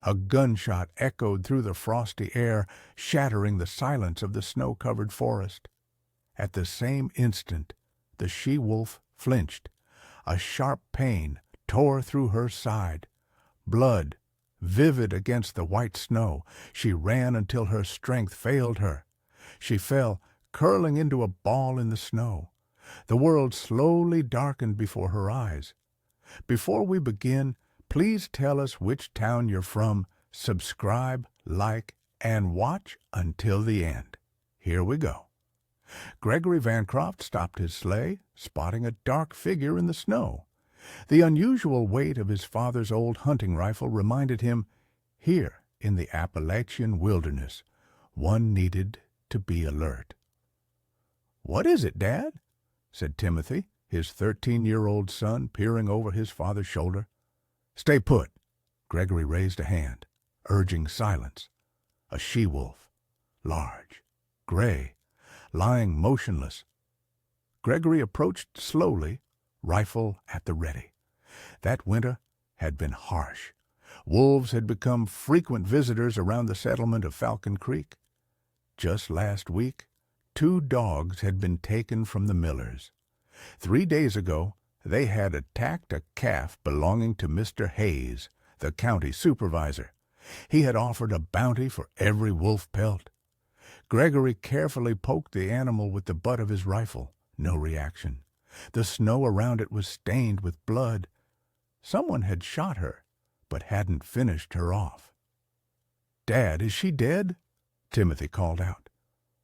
A gunshot echoed through the frosty air, shattering the silence of the snow-covered forest. At the same instant, the she-wolf flinched. A sharp pain tore through her side. Blood, vivid against the white snow, she ran until her strength failed her. She fell, curling into a ball in the snow. The world slowly darkened before her eyes. Before we begin, please tell us which town you're from, subscribe, like, and watch until the end. Here we go. Gregory Vancroft stopped his sleigh, spotting a dark figure in the snow. The unusual weight of his father's old hunting rifle reminded him, here in the Appalachian wilderness, one needed to be alert. "What is it, Dad?" said Timothy, his 13-year-old son peering over his father's shoulder. "Stay put." Gregory raised a hand, urging silence. A she-wolf, large, gray, lying motionless. Gregory approached slowly, rifle at the ready. That winter had been harsh. Wolves had become frequent visitors around the settlement of Falcon Creek. Just last week, 2 dogs had been taken from the Millers. 3 days ago, they had attacked a calf belonging to Mr. Hayes, the county supervisor. He had offered a bounty for every wolf pelt. Gregory carefully poked the animal with the butt of his rifle. No reaction. The snow around it was stained with blood. Someone had shot her, but hadn't finished her off. "Dad, is she dead?" Timothy called out.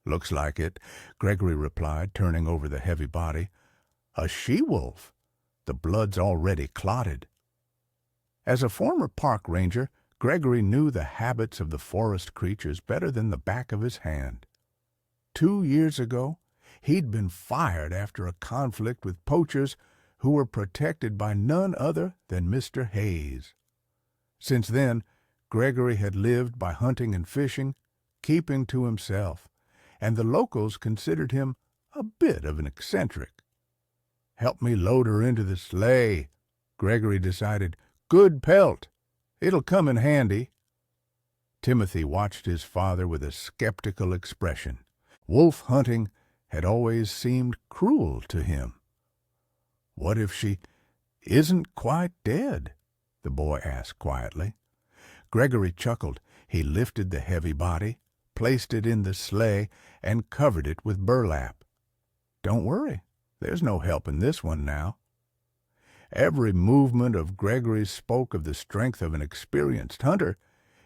"Looks like it," Gregory replied, turning over the heavy body. "A she-wolf. The blood's already clotted." As a former park ranger, Gregory knew the habits of the forest creatures better than the back of his hand. 2 years ago, he'd been fired after a conflict with poachers who were protected by none other than Mr. Hayes. Since then, Gregory had lived by hunting and fishing, keeping to himself, and the locals considered him a bit of an eccentric. "Help me load her into the sleigh," Gregory decided. "Good pelt. It'll come in handy." Timothy watched his father with a skeptical expression. Wolf hunting had always seemed cruel to him. "What if she isn't quite dead?" the boy asked quietly. Gregory chuckled. He lifted the heavy body, placed it in the sleigh, and covered it with burlap. "Don't worry, there's no helping this one now." Every movement of Gregory spoke of the strength of an experienced hunter.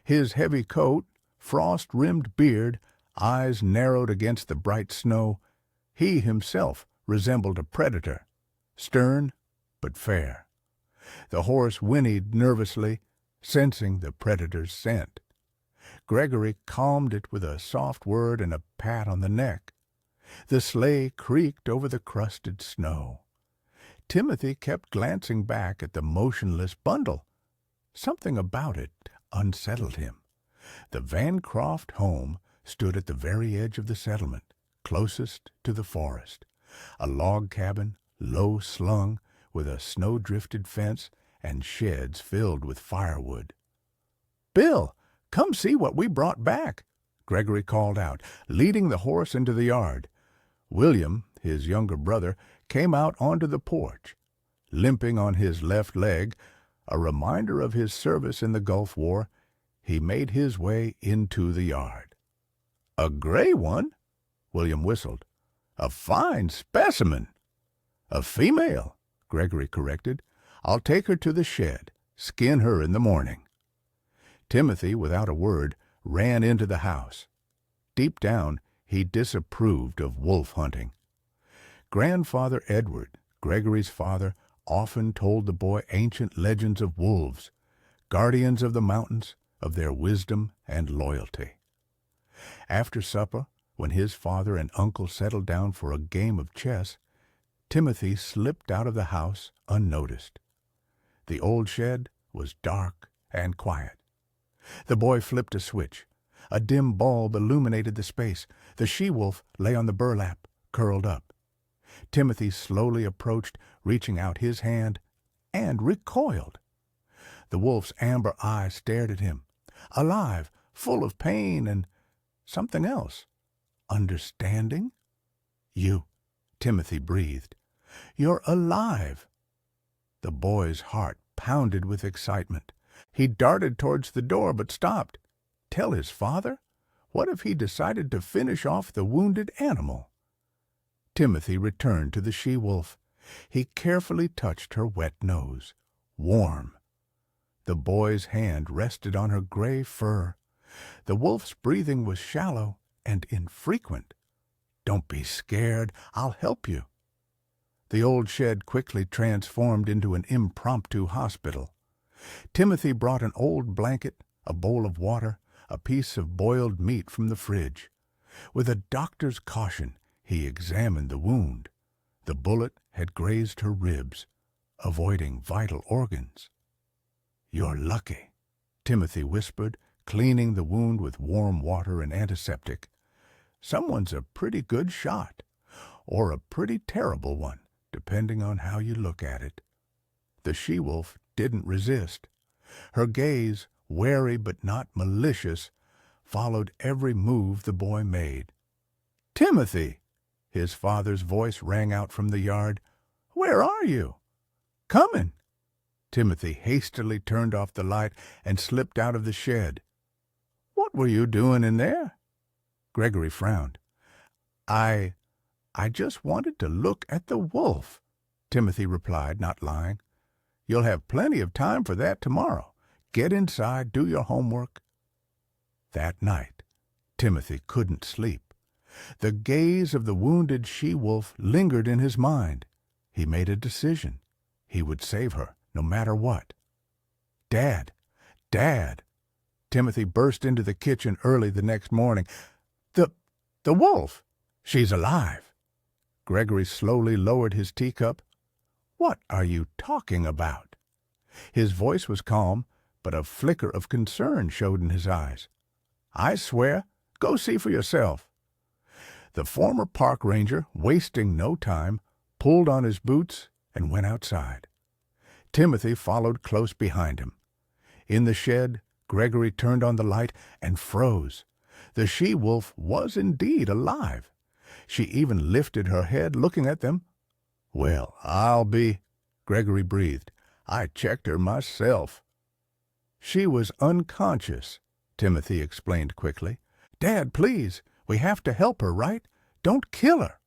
His heavy coat, frost-rimmed beard, eyes narrowed against the bright snow. He himself resembled a predator, stern but fair. The horse whinnied nervously, sensing the predator's scent. Gregory calmed it with a soft word and a pat on the neck. The sleigh creaked over the crusted snow. Timothy kept glancing back at the motionless bundle. Something about it unsettled him. The Vancroft home stood at the very edge of the settlement, closest to the forest. A log cabin, low slung, with a snow-drifted fence and sheds filled with firewood. "Bill, come see what we brought back," Gregory called out, leading the horse into the yard. William, his younger brother, came out onto the porch. Limping on his left leg, a reminder of his service in the Gulf War, he made his way into the yard. "A gray one?" William whistled. "A fine specimen." "A female," Gregory corrected. "I'll take her to the shed, skin her in the morning." Timothy, without a word, ran into the house. Deep down, he disapproved of wolf hunting. Grandfather Edward, Gregory's father, often told the boy ancient legends of wolves, guardians of the mountains, of their wisdom and loyalty. After supper, when his father and uncle settled down for a game of chess, Timothy slipped out of the house unnoticed. The old shed was dark and quiet. The boy flipped a switch. A dim bulb illuminated the space. The she-wolf lay on the burlap, curled up. Timothy slowly approached, reaching out his hand, and recoiled. The wolf's amber eye stared at him. alive, full of pain and something else. Understanding? You, Timothy breathed. You're alive. The boy's heart pounded with excitement. He darted towards the door but stopped. Tell his father? What if he decided to finish off the wounded animal? Timothy returned to the she-wolf. He carefully touched her wet nose. Warm. The boy's hand rested on her gray fur. The wolf's breathing was shallow and infrequent. Don't be scared. I'll help you. The old shed quickly transformed into an impromptu hospital. Timothy brought an old blanket, a bowl of water, a piece of boiled meat from the fridge. With a doctor's caution, he examined the wound. The bullet had grazed her ribs, avoiding vital organs. "You're lucky," Timothy whispered, cleaning the wound with warm water and antiseptic. "Someone's a pretty good shot, or a pretty terrible one, depending on how you look at it." The she-wolf didn't resist. Her gaze, wary but not malicious, followed every move the boy made. "Timothy!" His father's voice rang out from the yard. "Where are you?" "Coming." Timothy hastily turned off the light and slipped out of the shed. "What were you doing in there?" Gregory frowned. I just wanted to look at the wolf," Timothy replied, not lying. "You'll have plenty of time for that tomorrow. Get inside, do your homework." That night, Timothy couldn't sleep. The gaze of the wounded she-wolf lingered in his mind. He made a decision. He would save her, no matter what. "Dad! Dad!" Timothy burst into the kitchen early the next morning. The wolf! She's alive!" Gregory slowly lowered his teacup. "What are you talking about?" His voice was calm, but a flicker of concern showed in his eyes. "I swear, go see for yourself." The former park ranger, wasting no time, pulled on his boots and went outside. Timothy followed close behind him. In the shed, Gregory turned on the light and froze. The she-wolf was indeed alive. She even lifted her head, looking at them. "Well, I'll be—" Gregory breathed. "I checked her myself." "She was unconscious," Timothy explained quickly. "Dad, please, we have to help her, right? Don't kill her."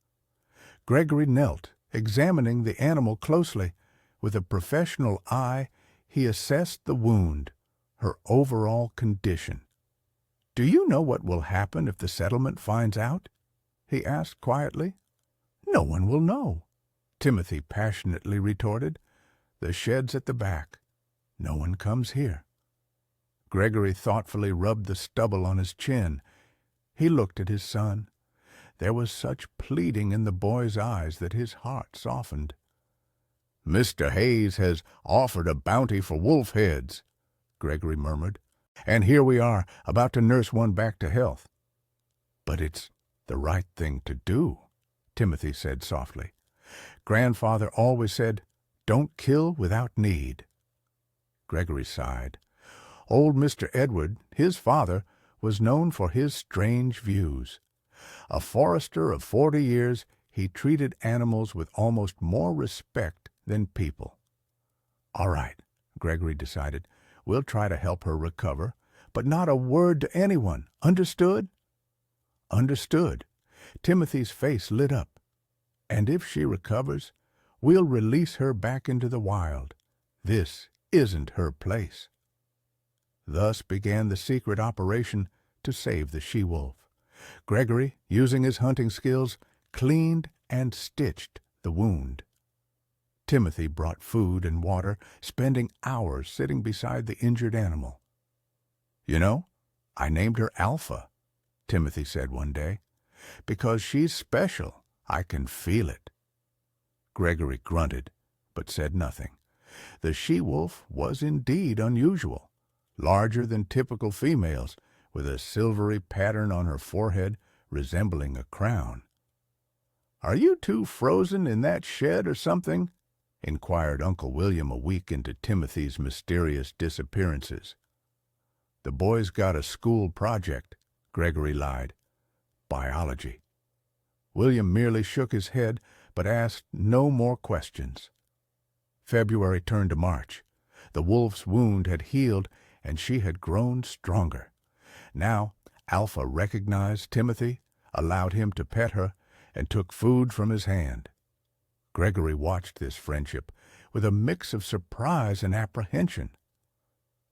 Gregory knelt, examining the animal closely. With a professional eye, he assessed the wound, her overall condition. "Do you know what will happen if the settlement finds out?" he asked quietly. "No one will know," Timothy passionately retorted. "The shed's at the back. No one comes here." Gregory thoughtfully rubbed the stubble on his chin. He looked at his son. There was such pleading in the boy's eyes that his heart softened. "Mr. Hayes has offered a bounty for wolf heads," Gregory murmured, "and here we are, about to nurse one back to health." "But it's the right thing to do," Timothy said softly. "Grandfather always said, 'Don't kill without need.'" Gregory sighed. Old Mr. Edward, his father, was known for his strange views. A forester of 40 years, he treated animals with almost more respect than people. "All right," Gregory decided. "We'll try to help her recover, but not a word to anyone. Understood?" "Understood." Timothy's face lit up. "And if she recovers, we'll release her back into the wild. This isn't her place." Thus began the secret operation to save the she-wolf. Gregory, using his hunting skills, cleaned and stitched the wound. Timothy brought food and water, spending hours sitting beside the injured animal. "You know, I named her Alpha," Timothy said one day. "Because she's special. I can feel it." Gregory grunted, but said nothing. The she-wolf was indeed unusual, larger than typical females, with a silvery pattern on her forehead resembling a crown. "Are you two frozen in that shed or something?" inquired Uncle William a week into Timothy's mysterious disappearances. "The boys got a school project," Gregory lied. "Biology." William merely shook his head, but asked no more questions. February turned to March. The wolf's wound had healed, and she had grown stronger. Now Alpha recognized Timothy, allowed him to pet her, and took food from his hand. Gregory watched this friendship with a mix of surprise and apprehension.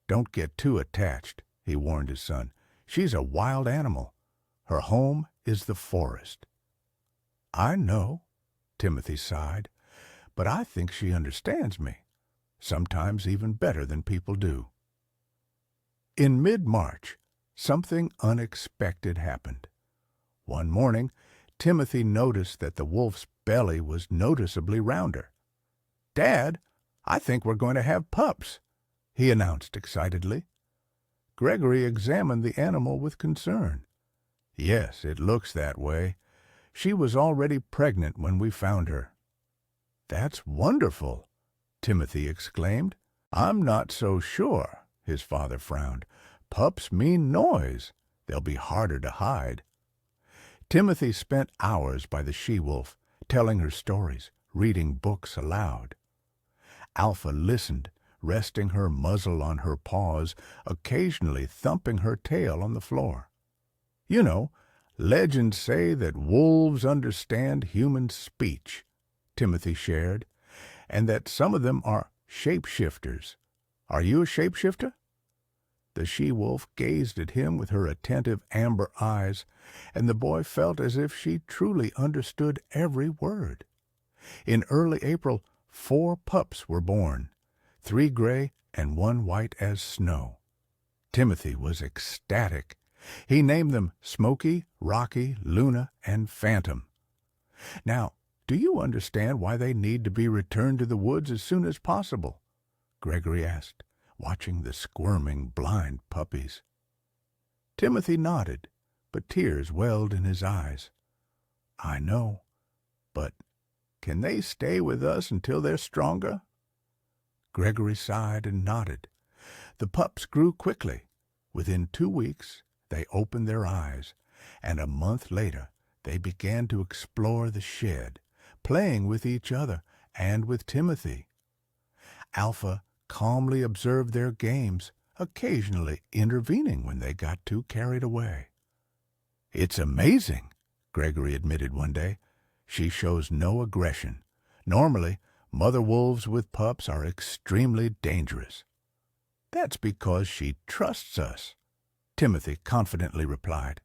"Don't get too attached," he warned his son. "She's a wild animal. Her home is the forest." "I know," Timothy sighed, "but I think she understands me, sometimes even better than people do." In mid-March, something unexpected happened. One morning, Timothy noticed that the wolf's belly was noticeably rounder. "Dad, I think we're going to have pups," he announced excitedly. Gregory examined the animal with concern. "Yes, it looks that way. She was already pregnant when we found her." "That's wonderful!" Timothy exclaimed. "I'm not so sure," his father frowned. "Pups mean noise. They'll be harder to hide." Timothy spent hours by the she-wolf, telling her stories, reading books aloud. Alpha listened, resting her muzzle on her paws, occasionally thumping her tail on the floor. "You know, legends say that wolves understand human speech," Timothy shared, "and that some of them are shapeshifters. Are you a shapeshifter?" The she-wolf gazed at him with her attentive amber eyes, and the boy felt as if she truly understood every word. In early April, 4 pups were born, 3 gray and 1 white as snow. Timothy was ecstatic. He named them Smoky, Rocky, Luna, and Phantom. "Now, do you understand why they need to be returned to the woods as soon as possible?" Gregory asked, watching the squirming, blind puppies. Timothy nodded, but tears welled in his eyes. "I know, but can they stay with us until they're stronger?" Gregory sighed and nodded. The pups grew quickly. Within 2 weeks, they opened their eyes, and a month later they began to explore the shed, playing with each other and with Timothy. Alpha calmly observed their games, occasionally intervening when they got too carried away. "It's amazing," Gregory admitted one day. "She shows no aggression. Normally, mother wolves with pups are extremely dangerous." "That's because she trusts us," Timothy confidently replied.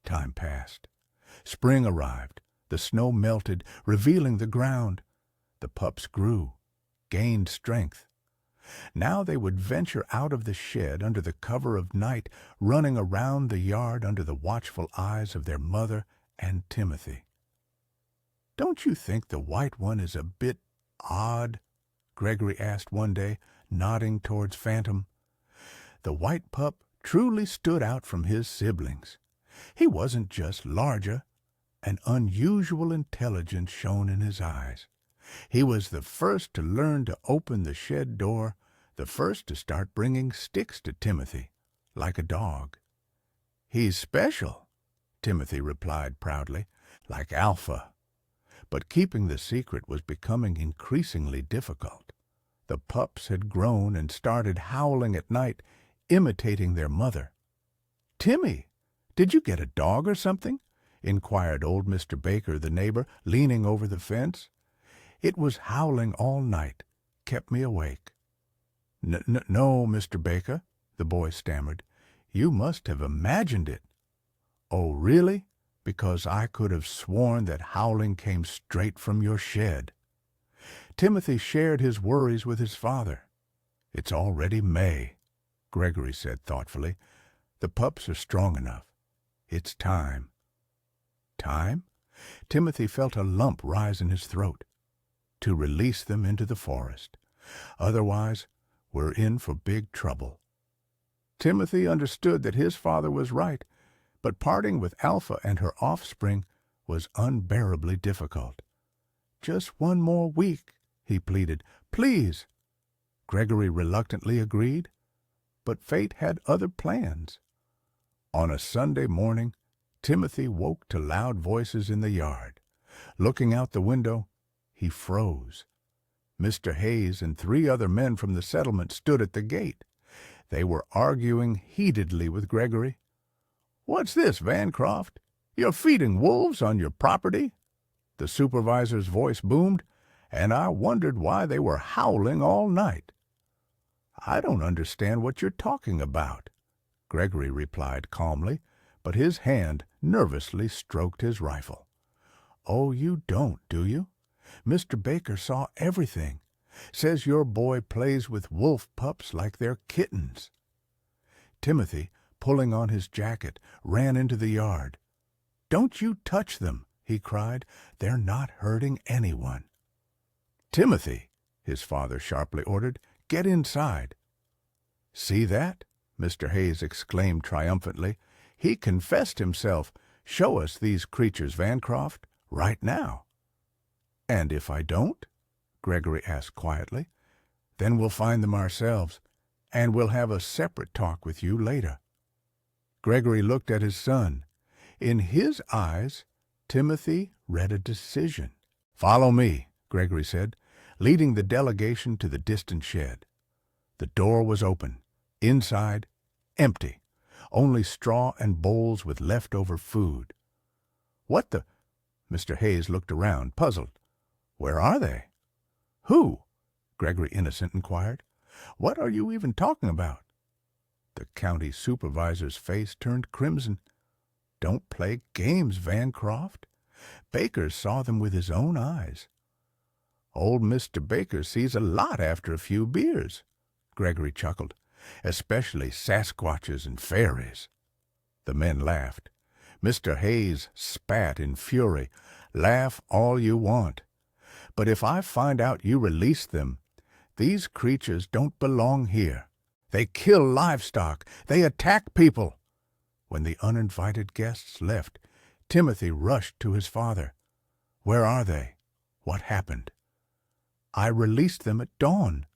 Time passed. Spring arrived. The snow melted, revealing the ground. The pups grew, gained strength. Now they would venture out of the shed under the cover of night, running around the yard under the watchful eyes of their mother and Timothy. "Don't you think the white one is a bit odd?" Gregory asked one day, nodding towards Phantom. The white pup truly stood out from his siblings. He wasn't just larger. An unusual intelligence shone in his eyes. He was the first to learn to open the shed door, the first to start bringing sticks to Timothy, like a dog. "He's special," Timothy replied proudly, "like Alpha." But keeping the secret was becoming increasingly difficult. The pups had grown and started howling at night, imitating their mother. "Timmy, did you get a dog or something?" inquired old Mr. Baker, the neighbor, leaning over the fence. "It was howling all night, kept me awake." No, Mr. Baker," the boy stammered. "You must have imagined it." "Oh, really? Because I could have sworn that howling came straight from your shed." Timothy shared his worries with his father. "It's already May," Gregory said thoughtfully. "The pups are strong enough. It's time." Time? Timothy felt a lump rise in his throat. To release them into the forest. Otherwise, we're in for big trouble. Timothy understood that his father was right, but parting with Alpha and her offspring was unbearably difficult. "Just 1 more week," he pleaded. "Please." Gregory reluctantly agreed. but fate had other plans. On a Sunday morning, Timothy woke to loud voices in the yard. Looking out the window, he froze. Mr. Hayes and 3 other men from the settlement stood at the gate. They were arguing heatedly with Gregory. "What's this, Vancroft? You're feeding wolves on your property?" The supervisor's voice boomed, and I wondered why they were howling all night. "I don't understand what you're talking about," Gregory replied calmly, but his hand nervously stroked his rifle. "Oh, you don't, do you? Mr. Baker saw everything. Says your boy plays with wolf pups like they're kittens." Timothy, pulling on his jacket, ran into the yard. "Don't you touch them," he cried. "They're not hurting anyone." "Timothy," his father sharply ordered, "get inside." "See that?" Mr. Hayes exclaimed triumphantly. "He confessed himself. Show us these creatures, Vancroft, right now." "And if I don't?" Gregory asked quietly. "Then we'll find them ourselves, and we'll have a separate talk with you later." Gregory looked at his son. In his eyes, Timothy read a decision. "Follow me," Gregory said, leading the delegation to the distant shed. The door was open. Inside, empty. Only straw and bowls with leftover food. "What the—" Mr. Hayes looked around, puzzled. "Where are they?" "Who?" Gregory Innocent inquired. "What are you even talking about?" The county supervisor's face turned crimson. "Don't play games, Vancroft. Baker saw them with his own eyes." "Old Mr. Baker sees a lot after a few beers," Gregory chuckled, "especially Sasquatches and fairies." The men laughed. Mr. Hayes spat in fury. "Laugh all you want. But if I find out you released them, these creatures don't belong here. They kill livestock. They attack people." When the uninvited guests left, Timothy rushed to his father. "Where are they? What happened?" "I released them at dawn,"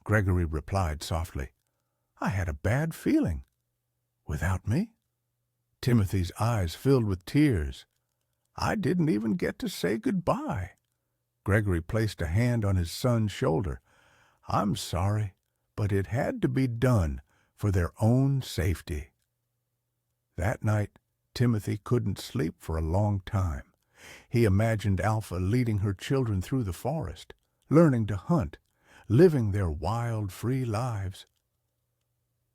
Gregory replied softly. "I had a bad feeling." "Without me?" Timothy's eyes filled with tears. "I didn't even get to say goodbye." Gregory placed a hand on his son's shoulder. "I'm sorry, but it had to be done for their own safety." That night, Timothy couldn't sleep for a long time. He imagined Alpha leading her children through the forest, learning to hunt, living their wild, free lives.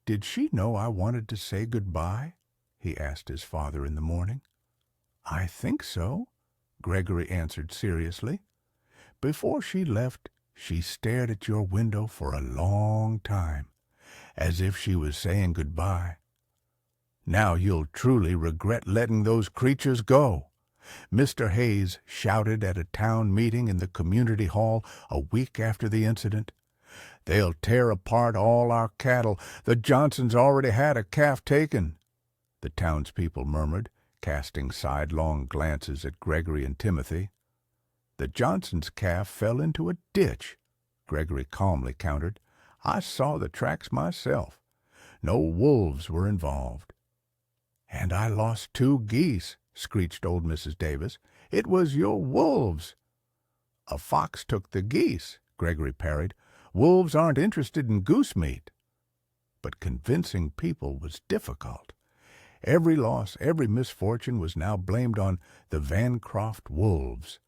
"Did she know I wanted to say goodbye?" he asked his father in the morning. "I think so," Gregory answered seriously. "Before she left, she stared at your window for a long time, as if she was saying goodbye. Now you'll truly regret letting those creatures go." Mr. Hayes shouted at a town meeting in the community hall a week after the incident. "They'll tear apart all our cattle. The Johnsons already had a calf taken," the townspeople murmured, casting sidelong glances at Gregory and Timothy. "The Johnsons' calf fell into a ditch," Gregory calmly countered. "I saw the tracks myself. No wolves were involved." "And I lost 2 geese," screeched old Mrs. Davis. "It was your wolves." "A fox took the geese," Gregory parried. "Wolves aren't interested in goose meat." But convincing people was difficult. Every loss, every misfortune was now blamed on the Vancroft wolves.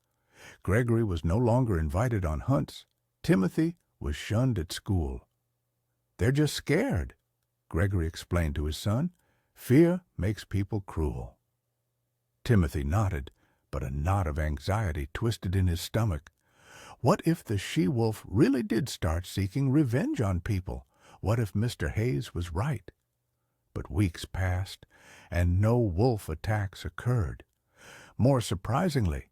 Gregory was no longer invited on hunts. Timothy was shunned at school. "They're just scared," Gregory explained to his son. "Fear makes people cruel." Timothy nodded, but a knot of anxiety twisted in his stomach. What if the she-wolf really did start seeking revenge on people? What if Mr. Hayes was right? But weeks passed, and no wolf attacks occurred. More surprisingly,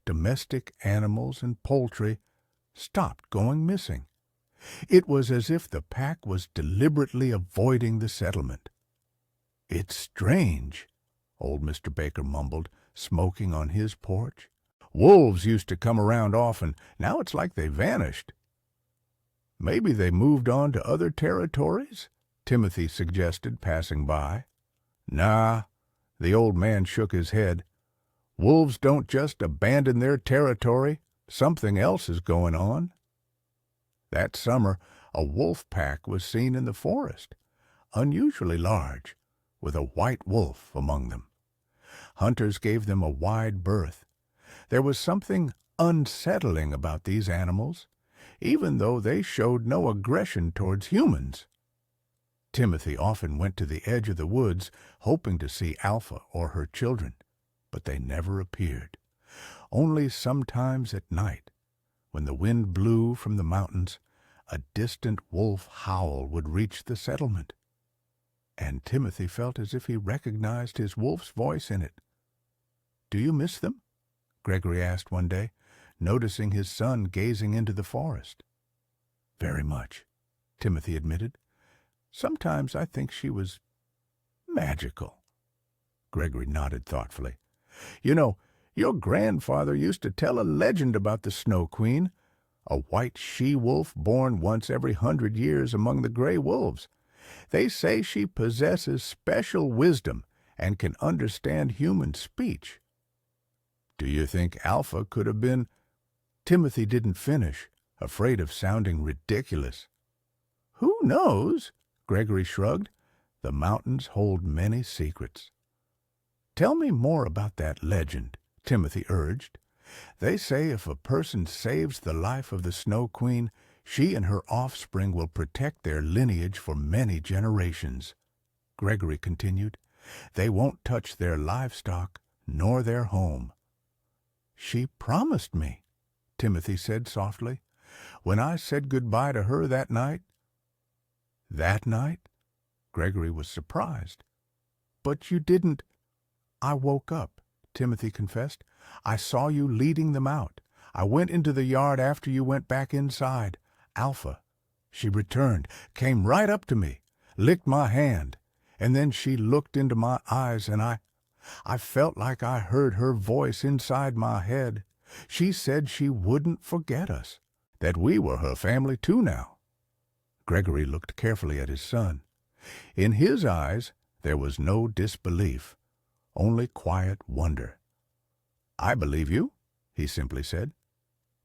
domestic animals and poultry stopped going missing. It was as if the pack was deliberately avoiding the settlement. "It's strange," old Mr. Baker mumbled, smoking on his porch. "Wolves used to come around often. Now it's like they vanished." "Maybe they moved on to other territories?" Timothy suggested, passing by. Nah, the old man shook his head. Wolves don't just abandon their territory. Something else is going on. That summer, a wolf pack was seen in the forest, unusually large, with a white wolf among them. Hunters gave them a wide berth. There was something unsettling about these animals, even though they showed no aggression towards humans. Timothy often went to the edge of the woods, hoping to see Alpha or her children, but they never appeared. Only sometimes at night, when the wind blew from the mountains, a distant wolf howl would reach the settlement, and Timothy felt as if he recognized his wolf's voice in it. "Do you miss them?" Gregory asked one day, noticing his son gazing into the forest. "Very much," Timothy admitted. "Sometimes I think she was magical." Gregory nodded thoughtfully. "You know, your grandfather used to tell a legend about the Snow Queen, a white she-wolf born once every 100 years among the gray wolves. They say she possesses special wisdom and can understand human speech." "Do you think Alpha could have been—" Timothy didn't finish, afraid of sounding ridiculous. "Who knows?" Gregory shrugged. "The mountains hold many secrets." "Tell me more about that legend," Timothy urged. "They say if a person saves the life of the Snow Queen, she and her offspring will protect their lineage for many generations." Gregory continued. "They won't touch their livestock nor their home." "She promised me," Timothy said softly, "when I said goodbye to her that night." "That night?" Gregory was surprised. "But you didn't—" "I woke up," Timothy confessed. "I saw you leading them out. I went into the yard after you went back inside. Alpha, she returned, came right up to me, licked my hand, and then she looked into my eyes, and I felt like I heard her voice inside my head. She said she wouldn't forget us, that we were her family too now." Gregory looked carefully at his son. In his eyes there was no disbelief, only quiet wonder. "I believe you," he simply said.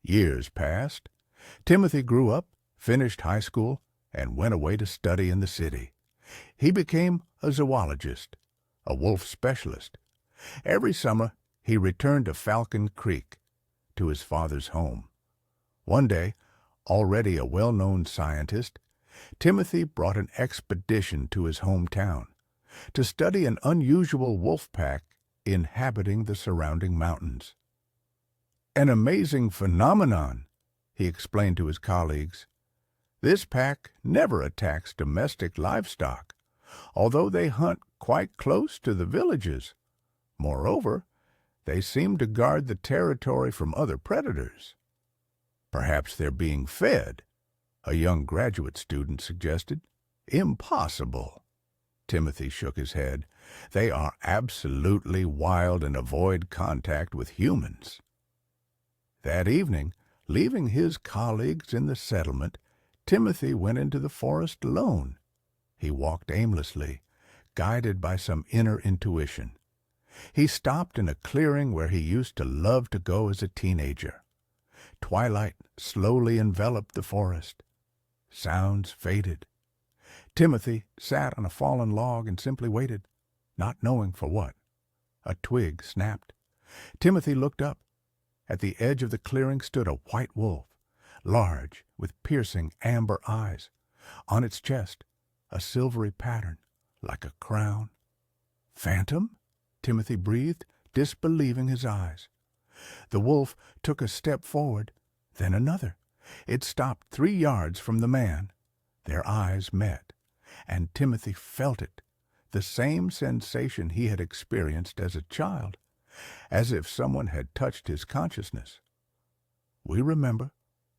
Years passed. Timothy grew up, finished high school, and went away to study in the city. He became a zoologist, a wolf specialist. Every summer he returned to Falcon Creek, to his father's home. One day, already a well-known scientist, Timothy brought an expedition to his hometown to study an unusual wolf pack inhabiting the surrounding mountains. "An amazing phenomenon," he explained to his colleagues. "This pack never attacks domestic livestock, although they hunt quite close to the villages. Moreover, they seem to guard the territory from other predators." "Perhaps they're being fed," a young graduate student suggested. "Impossible." Timothy shook his head. "They are absolutely wild and avoid contact with humans." That evening, leaving his colleagues in the settlement, Timothy went into the forest alone. He walked aimlessly, guided by some inner intuition. He stopped in a clearing where he used to love to go as a teenager. Twilight slowly enveloped the forest. Sounds faded. Timothy sat on a fallen log and simply waited, not knowing for what. A twig snapped. Timothy looked up. At the edge of the clearing stood a white wolf, large, with piercing amber eyes. On its chest, a silvery pattern, like a crown. "Phantom?" Timothy breathed, disbelieving his eyes. The wolf took a step forward, then another. It stopped 3 yards from the man. Their eyes met, and Timothy felt it, the same sensation he had experienced as a child, as if someone had touched his consciousness. "We remember."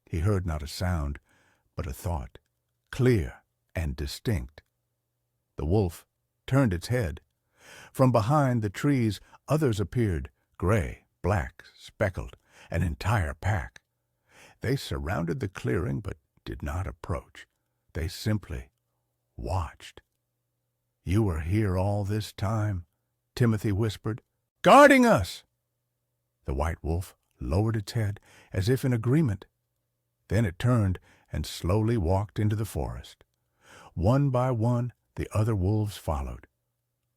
He heard not a sound, but a thought, clear and distinct. The wolf turned its head. From behind the trees others appeared, gray, black, speckled, an entire pack. They surrounded the clearing but did not approach. They simply watched. "You were here all this time," Timothy whispered, "guarding us!" The white wolf lowered its head as if in agreement. Then it turned and slowly walked into the forest. One by one, the other wolves followed.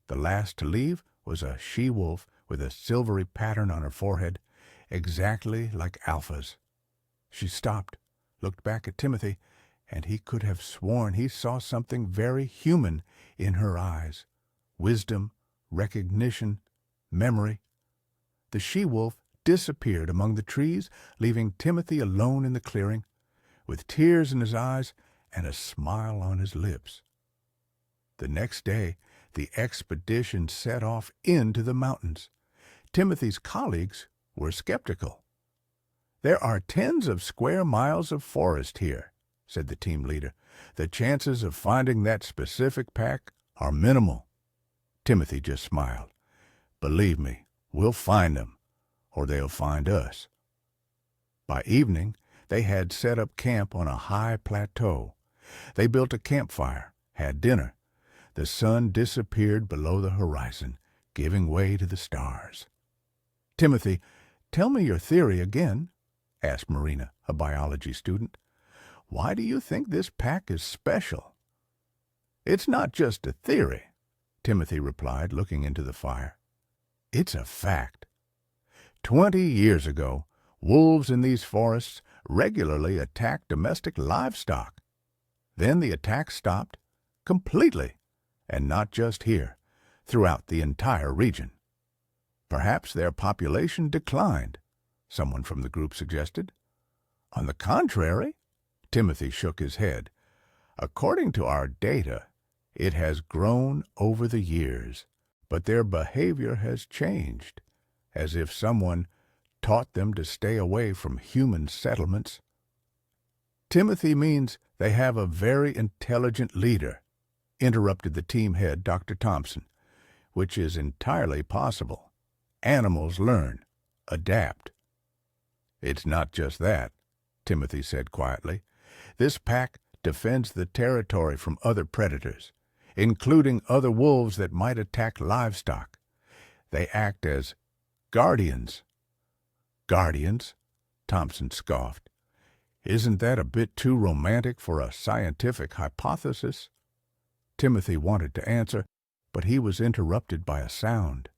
The last to leave was a she-wolf with a silvery pattern on her forehead, exactly like Alpha's. She stopped, looked back at Timothy, and he could have sworn he saw something very human in her eyes. Wisdom, recognition, memory. The she-wolf disappeared among the trees, leaving Timothy alone in the clearing, with tears in his eyes and a smile on his lips. The next day, the expedition set off into the mountains. Timothy's colleagues were skeptical. "There are tens of square miles of forest here," said the team leader. "The chances of finding that specific pack are minimal." Timothy just smiled. "Believe me, we'll find them, or they'll find us." By evening, they had set up camp on a high plateau. They built a campfire, had dinner. The sun disappeared below the horizon, giving way to the stars. "Timothy, tell me your theory again," asked Marina, a biology student. "Why do you think this pack is special?" "It's not just a theory," Timothy replied, looking into the fire. "It's a fact. 20 years ago, wolves in these forests regularly attacked domestic livestock. Then the attacks stopped completely, and not just here, throughout the entire region. Perhaps their population declined," someone from the group suggested. "On the contrary," Timothy shook his head. "According to our data, it has grown over the years, but their behavior has changed, as if someone taught them to stay away from human settlements." "Timothy means they have a very intelligent leader," interrupted the team head, Dr. Thompson, "which is entirely possible. Animals learn, adapt." "It's not just that," Timothy said quietly. "This pack defends the territory from other predators, including other wolves that might attack livestock. They act as guardians." "Guardians?" Thompson scoffed. "Isn't that a bit too romantic for a scientific hypothesis?" Timothy wanted to answer, but he was interrupted by a sound.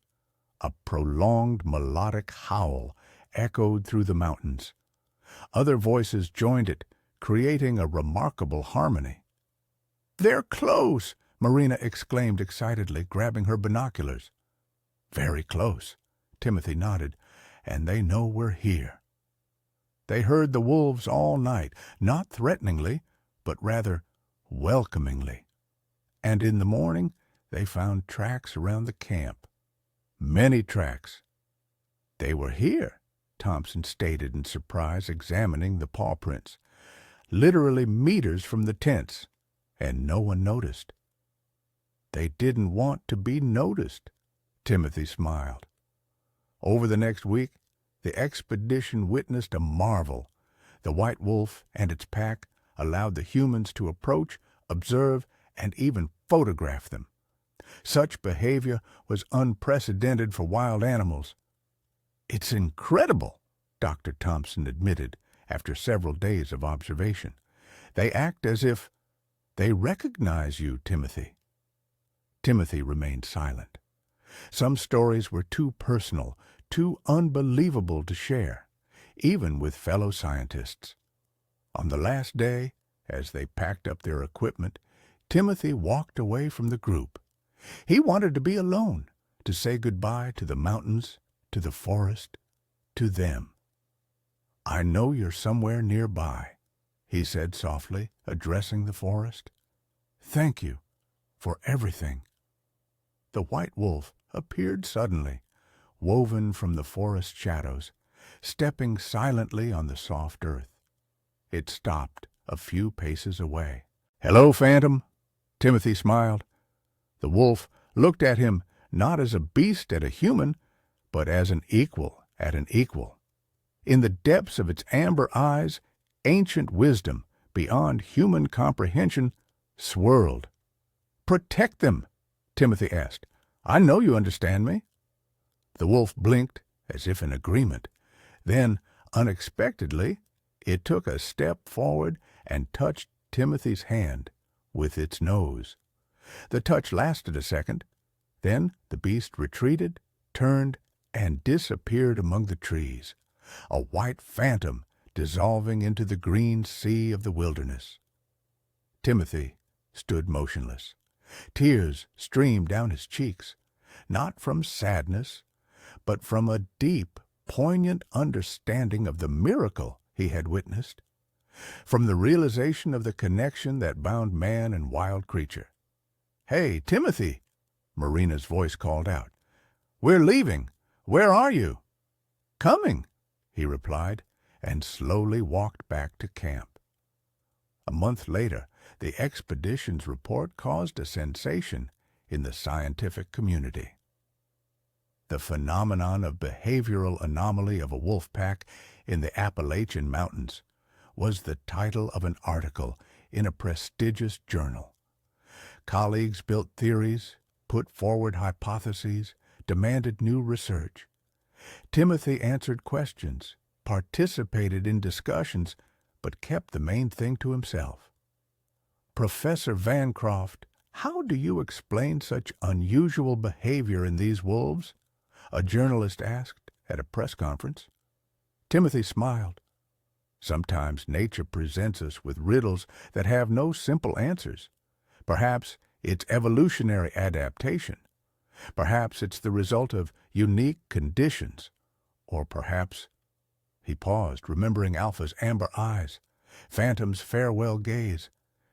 A prolonged melodic howl echoed through the mountains. Other voices joined it, creating a remarkable harmony. "They're close!" Marina exclaimed excitedly, grabbing her binoculars. "Very close," Timothy nodded, "and they know we're here." They heard the wolves all night, not threateningly, but rather welcomingly. And in the morning they found tracks around the camp. Many tracks. "They were here," Thompson stated in surprise, examining the paw prints. "Literally meters from the tents, and no one noticed." "They didn't want to be noticed," Timothy smiled. Over the next week, the expedition witnessed a marvel. The white wolf and its pack allowed the humans to approach, observe, and even photograph them. Such behavior was unprecedented for wild animals. "It's incredible," Dr. Thompson admitted after several days of observation. "They act as if they recognize you, Timothy." Timothy remained silent. Some stories were too personal, too unbelievable to share, even with fellow scientists. On the last day, as they packed up their equipment, Timothy walked away from the group. He wanted to be alone, to say goodbye to the mountains, to the forest, to them. "I know you're somewhere nearby," he said softly, addressing the forest. "Thank you for everything." The white wolf appeared suddenly, woven from the forest shadows, stepping silently on the soft earth. It stopped a few paces away. "Hello, Phantom," Timothy smiled. The wolf looked at him not as a beast at a human, but as an equal at an equal. In the depths of its amber eyes, ancient wisdom beyond human comprehension swirled. Protect them, Timothy asked. I know you understand me. The wolf blinked, as if in agreement. Then, unexpectedly, it took a step forward and touched Timothy's hand with its nose. The touch lasted a second. Then the beast retreated, turned, and disappeared among the trees, a white phantom dissolving into the green sea of the wilderness. Timothy stood motionless. Tears streamed down his cheeks, not from sadness, but from a deep, poignant understanding of the miracle he had witnessed, from the realization of the connection that bound man and wild creature. "Hey, Timothy!" Marina's voice called out. "We're leaving. Where are you?" "Coming," he replied, and slowly walked back to camp. A month later, the expedition's report caused a sensation in the scientific community. The phenomenon of behavioral anomaly of a wolf pack in the Appalachian Mountains was the title of an article in a prestigious journal. Colleagues built theories, put forward hypotheses, demanded new research. Timothy answered questions, participated in discussions, but kept the main thing to himself. "Professor Vancroft, how do you explain such unusual behavior in these wolves?" a journalist asked at a press conference. Timothy smiled. "Sometimes nature presents us with riddles that have no simple answers. Perhaps it's evolutionary adaptation. Perhaps it's the result of unique conditions. Or perhaps—" He paused, remembering Alpha's amber eyes, Phantom's farewell gaze,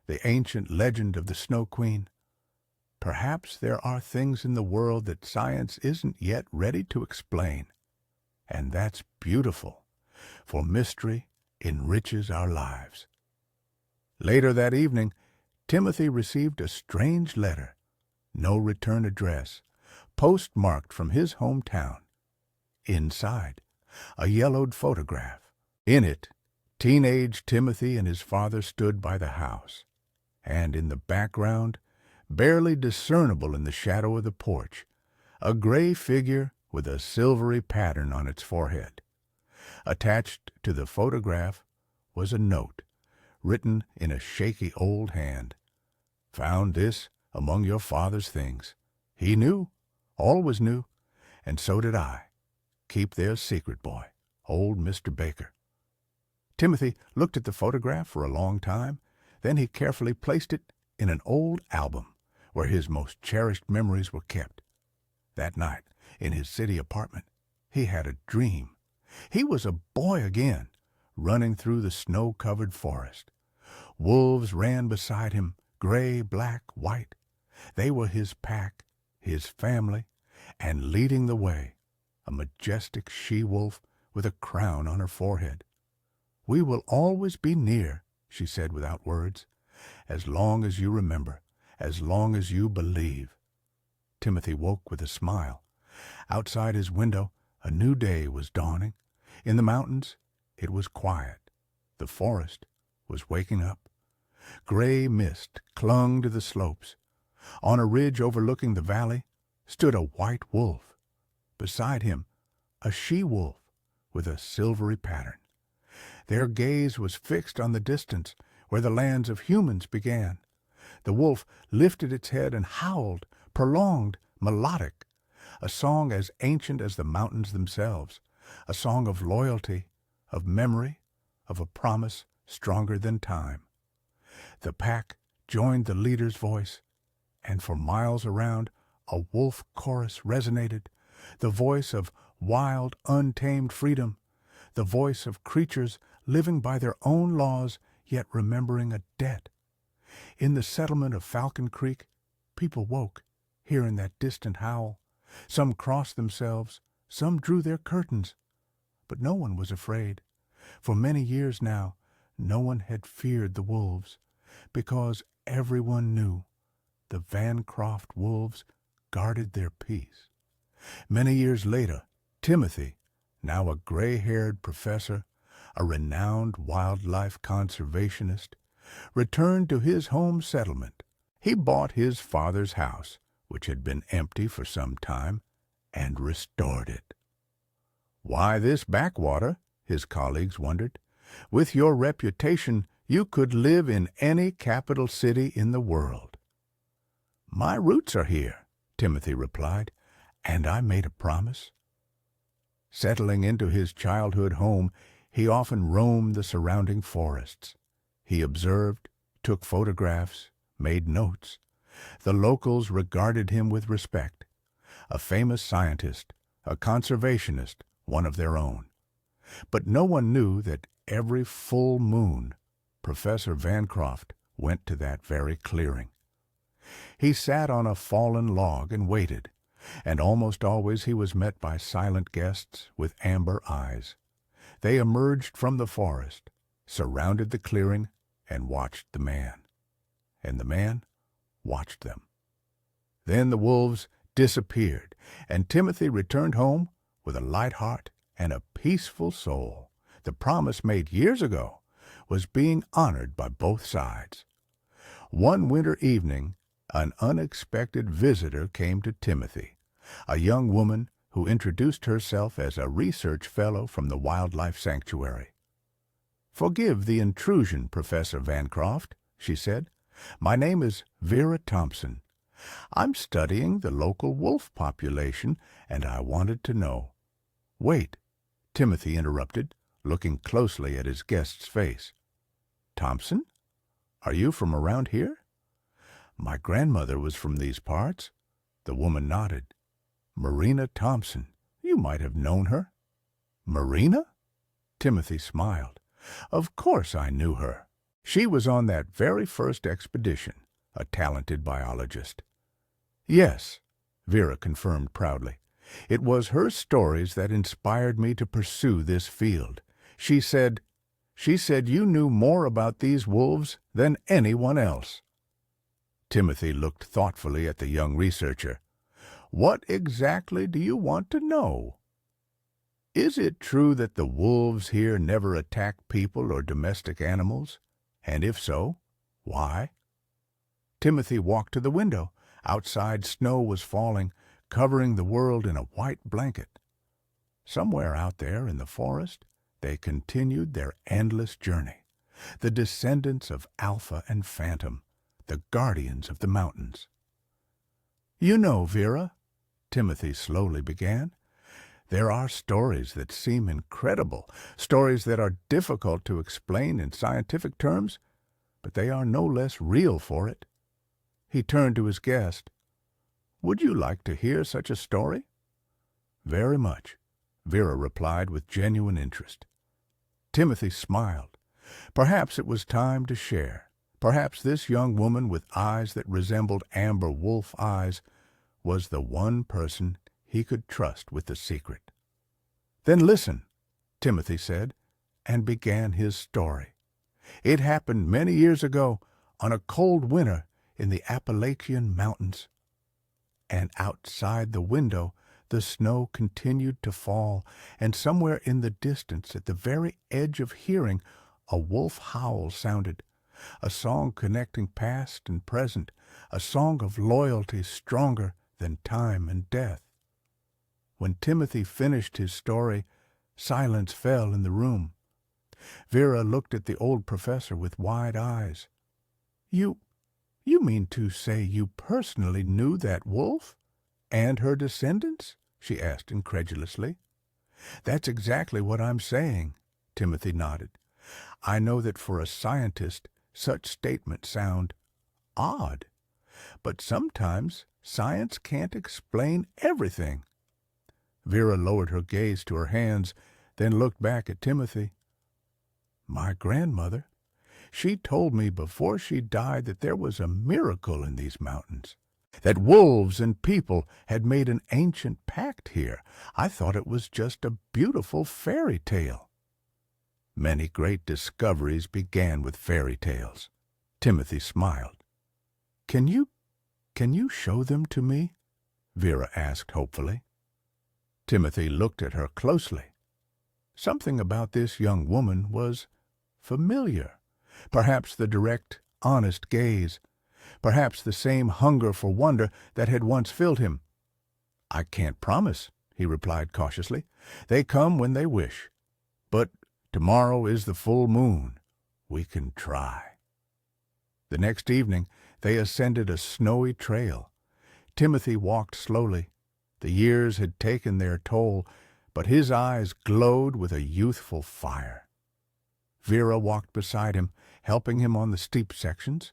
the ancient legend of the Snow Queen. "Perhaps there are things in the world that science isn't yet ready to explain. And that's beautiful, for mystery enriches our lives." Later that evening, Timothy received a strange letter, no return address, postmarked from his hometown. Inside, a yellowed photograph. In it, teenage Timothy and his father stood by the house, and in the background, barely discernible in the shadow of the porch, a gray figure with a silvery pattern on its forehead. Attached to the photograph was a note, written in a shaky old hand. "Found this among your father's things. He knew, always knew, and so did I. Keep their secret, boy. Old Mr. Baker." Timothy looked at the photograph for a long time. Then he carefully placed it in an old album where his most cherished memories were kept. That night, in his city apartment, he had a dream. He was a boy again, running through the snow-covered forest. Wolves ran beside him, gray, black, white. They were his pack, his family, and leading the way, a majestic she-wolf with a crown on her forehead. "We will always be near," she said without words, "as long as you remember, as long as you believe." Timothy woke with a smile. Outside his window, a new day was dawning. In the mountains, it was quiet. The forest was waking up. Gray mist clung to the slopes. On a ridge overlooking the valley stood a white wolf. Beside him, a she-wolf with a silvery pattern. Their gaze was fixed on the distance where the lands of humans began. The wolf lifted its head and howled, prolonged, melodic, a song as ancient as the mountains themselves, a song of loyalty, of memory, of a promise stronger than time. The pack joined the leader's voice, and for miles around a wolf chorus resonated, the voice of wild, untamed freedom, the voice of creatures living by their own laws yet remembering a debt. In the settlement of Falcon Creek, people woke, hearing that distant howl. Some crossed themselves, some drew their curtains, but no one was afraid. For many years now, no one had feared the wolves, because everyone knew the Vancroft wolves guarded their peace. Many years later, Timothy, now a gray-haired professor, a renowned wildlife conservationist, returned to his home settlement He bought his father's house, which had been empty for some time, and restored it. Why this backwater? His colleagues wondered. With your reputation, you could live in any capital city in the world. My roots are here, Timothy replied, and I made a promise. Settling into his childhood home, he often roamed the surrounding forests. He observed, took photographs, made notes. The locals regarded him with respect. A famous scientist, a conservationist, one of their own. But no one knew that every full moon, Professor Vancroft went to that very clearing. He sat on a fallen log and waited, and almost always he was met by silent guests with amber eyes. They emerged from the forest, surrounded the clearing, and watched the man. And the man watched them. Then the wolves disappeared, and Timothy returned home with a light heart and a peaceful soul. The promise made years ago was being honored by both sides. One winter evening, an unexpected visitor came to Timothy, a young woman who introduced herself as a research fellow from the Wildlife Sanctuary. "Forgive the intrusion, Professor Vancroft," she said. "My name is Vera Thompson. I'm studying the local wolf population, and I wanted to know—" "Wait," Timothy interrupted, looking closely at his guest's face. "Thompson? Are you from around here?" "My grandmother was from these parts." The woman nodded. "Marina Thompson. You might have known her." "Marina?" Timothy smiled. "Of course I knew her. She was on that very first expedition, a talented biologist." "Yes," Vera confirmed proudly. "It was her stories that inspired me to pursue this field. She said you knew more about these wolves than anyone else." Timothy looked thoughtfully at the young researcher. "What exactly do you want to know?" "Is it true that the wolves here never attack people or domestic animals? And if so, why?" Timothy walked to the window. Outside snow was falling, covering the world in a white blanket. Somewhere out there in the forest, they continued their endless journey, the descendants of Alpha and Phantom, the guardians of the mountains. "You know, Vera," Timothy slowly began, "there are stories that seem incredible, stories that are difficult to explain in scientific terms, but they are no less real for it." He turned to his guest. "Would you like to hear such a story?" "Very much," Vera replied with genuine interest. Timothy smiled. Perhaps it was time to share. Perhaps this young woman with eyes that resembled amber wolf eyes was the one person he could trust with the secret. "Then listen," Timothy said, and began his story. "It happened many years ago, on a cold winter in the Appalachian Mountains." And outside the window the snow continued to fall, and somewhere in the distance, at the very edge of hearing, a wolf howl sounded, a song connecting past and present, a song of loyalty stronger than time and death. When Timothy finished his story, silence fell in the room. Vera looked at the old professor with wide eyes. You mean to say you personally knew that wolf? And her descendants?" she asked incredulously. "That's exactly what I'm saying," Timothy nodded. "I know that for a scientist such statements sound odd, but sometimes science can't explain everything." Vera lowered her gaze to her hands, then looked back at Timothy. "My grandmother, she told me before she died that there was a miracle in these mountains, that wolves and people had made an ancient pact here. I thought it was just a beautiful fairy tale." "Many great discoveries began with fairy tales," Timothy smiled. Can you show them to me?" Vera asked hopefully. Timothy looked at her closely. Something about this young woman was familiar. Perhaps the direct, honest gaze, perhaps the same hunger for wonder that had once filled him. "I can't promise," he replied cautiously. "They come when they wish. But tomorrow is the full moon. We can try." The next evening they ascended a snowy trail. Timothy walked slowly. The years had taken their toll, but his eyes glowed with a youthful fire. Vera walked beside him, helping him on the steep sections.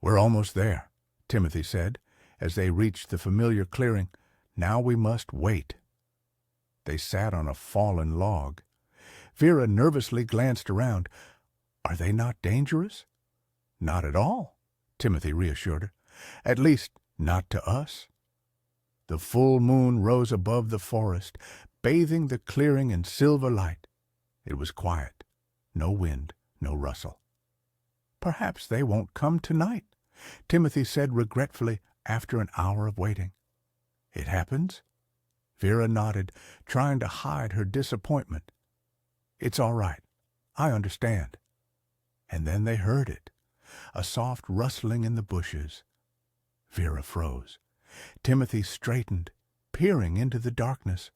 "We're almost there," Timothy said, as they reached the familiar clearing. "Now we must wait." They sat on a fallen log. Vera nervously glanced around. "Are they not dangerous?" "Not at all," Timothy reassured her. "At least, not to us." The full moon rose above the forest, bathing the clearing in silver light. It was quiet. No wind, no rustle. "Perhaps they won't come tonight," Timothy said regretfully after an hour of waiting. "It happens?" Vera nodded, trying to hide her disappointment. "It's all right. I understand." And then they heard it, a soft rustling in the bushes. Vera froze. Timothy straightened, peering into the darkness.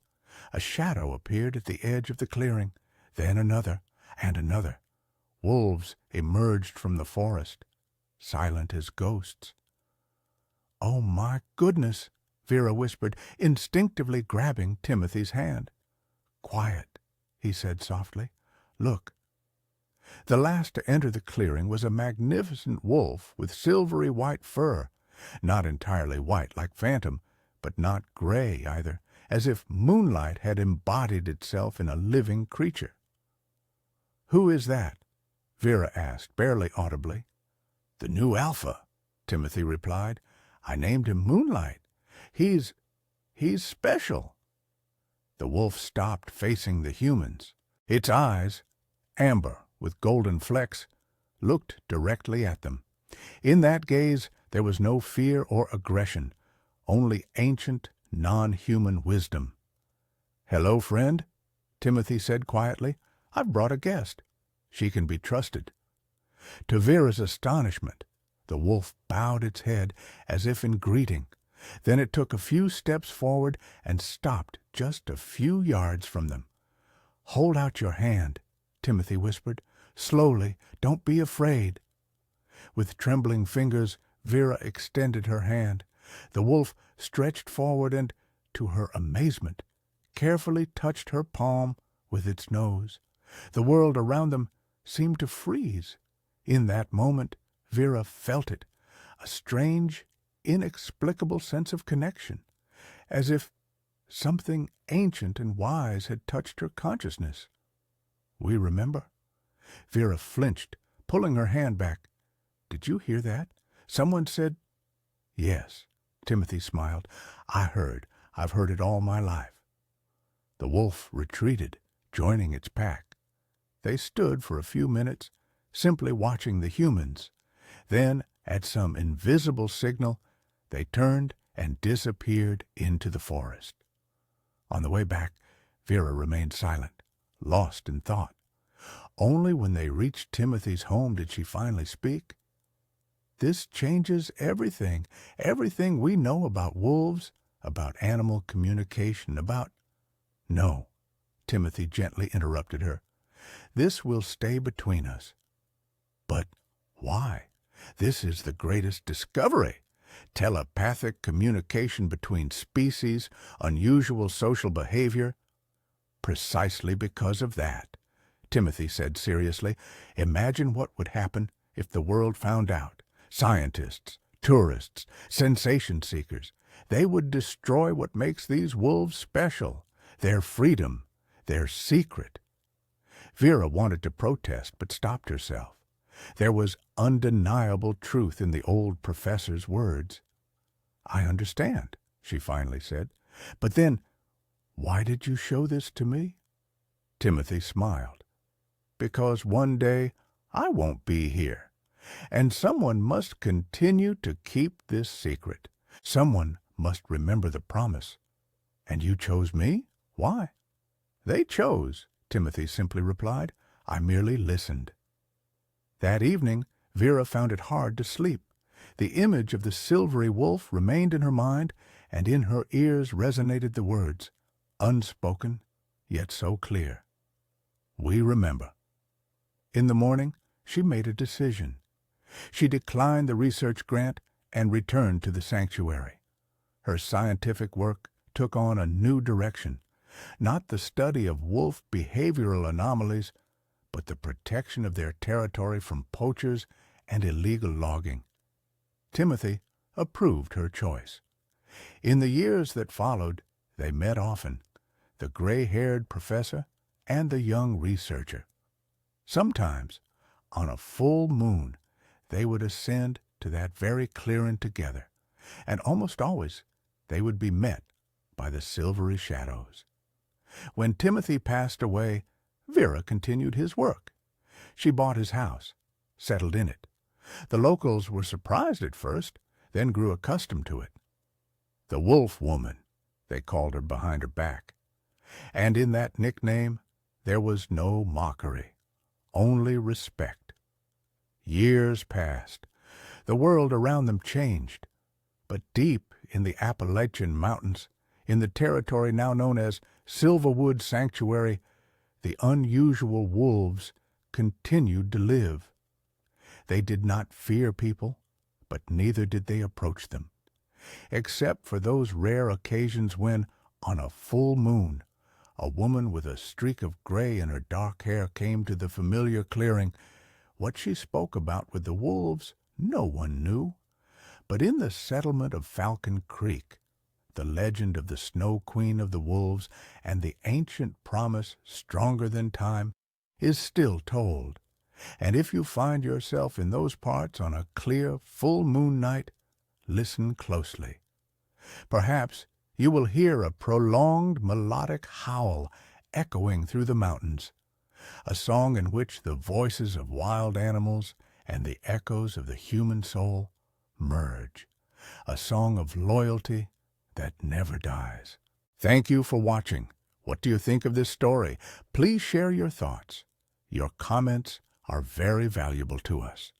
A shadow appeared at the edge of the clearing, then another and another. Wolves emerged from the forest, silent as ghosts. "Oh, my goodness," Vera whispered, instinctively grabbing Timothy's hand. "Quiet," he said softly. "Look." The last to enter the clearing was a magnificent wolf with silvery white fur, not entirely white like Phantom, but not gray either, as if moonlight had embodied itself in a living creature. "Who is that?" Vera asked, barely audibly. "The new Alpha," Timothy replied. "I named him Moonlight. He's special." The wolf stopped facing the humans. Its eyes, amber with golden flecks, looked directly at them. In that gaze there was no fear or aggression, only ancient, non-human wisdom. "Hello, friend," Timothy said quietly. "I've brought a guest. She can be trusted." To Vera's astonishment, the wolf bowed its head as if in greeting. Then it took a few steps forward and stopped just a few yards from them. "Hold out your hand," Timothy whispered. "Slowly, don't be afraid." With trembling fingers, Vera extended her hand. The wolf stretched forward and, to her amazement, carefully touched her palm with its nose. The world around them seemed to freeze. In that moment, Vera felt it, a strange, inexplicable sense of connection, as if something ancient and wise had touched her consciousness. "We remember." Vera flinched, pulling her hand back. "Did you hear that? Someone said—" "Yes," Timothy smiled. "I heard. I've heard it all my life." The wolf retreated, joining its pack. They stood for a few minutes, simply watching the humans. Then, at some invisible signal, they turned and disappeared into the forest. On the way back, Vera remained silent, lost in thought. Only when they reached Timothy's home did she finally speak. "This changes everything, everything we know about wolves, about animal communication, about—" "No," Timothy gently interrupted her. "This will stay between us." "But why? This is the greatest discovery. Telepathic communication between species, unusual social behavior." "Precisely because of that," Timothy said seriously. "Imagine what would happen if the world found out. Scientists, tourists, sensation seekers. They would destroy what makes these wolves special, their freedom, their secret." Vera wanted to protest, but stopped herself. There was undeniable truth in the old professor's words. "I understand," she finally said. "But then, why did you show this to me?" Timothy smiled. "Because one day I won't be here, and someone must continue to keep this secret. Someone must remember the promise. And you chose me? Why?" "They chose," Timothy simply replied. "I merely listened." That evening, Vera found it hard to sleep. The image of the silvery wolf remained in her mind, and in her ears resonated the words, unspoken, yet so clear. We remember. In the morning, she made a decision. She declined the research grant and returned to the sanctuary. Her scientific work took on a new direction, not the study of wolf behavioral anomalies, but the protection of their territory from poachers and illegal logging. Timothy approved her choice. In the years that followed, they met often, the gray-haired professor and the young researcher. Sometimes, on a full moon, they would ascend to that very clearing together, and almost always they would be met by the silvery shadows. When Timothy passed away, Vera continued his work. She bought his house, settled in it. The locals were surprised at first, then grew accustomed to it. The Wolf Woman, they called her behind her back. And in that nickname there was no mockery, only respect. Years passed. The world around them changed. But deep in the Appalachian Mountains, in the territory now known as Silverwood Sanctuary, the unusual wolves continued to live. They did not fear people, but neither did they approach them, except for those rare occasions when, on a full moon, a woman with a streak of gray in her dark hair came to the familiar clearing. What she spoke about with the wolves no one knew, but in the settlement of Falcon Creek, the legend of the Snow Queen of the Wolves and the ancient promise stronger than time is still told. And if you find yourself in those parts on a clear, full moon night, listen closely. Perhaps you will hear a prolonged melodic howl echoing through the mountains, a song in which the voices of wild animals and the echoes of the human soul merge, a song of loyalty that never dies. Thank you for watching. What do you think of this story? Please share your thoughts. Your comments are very valuable to us.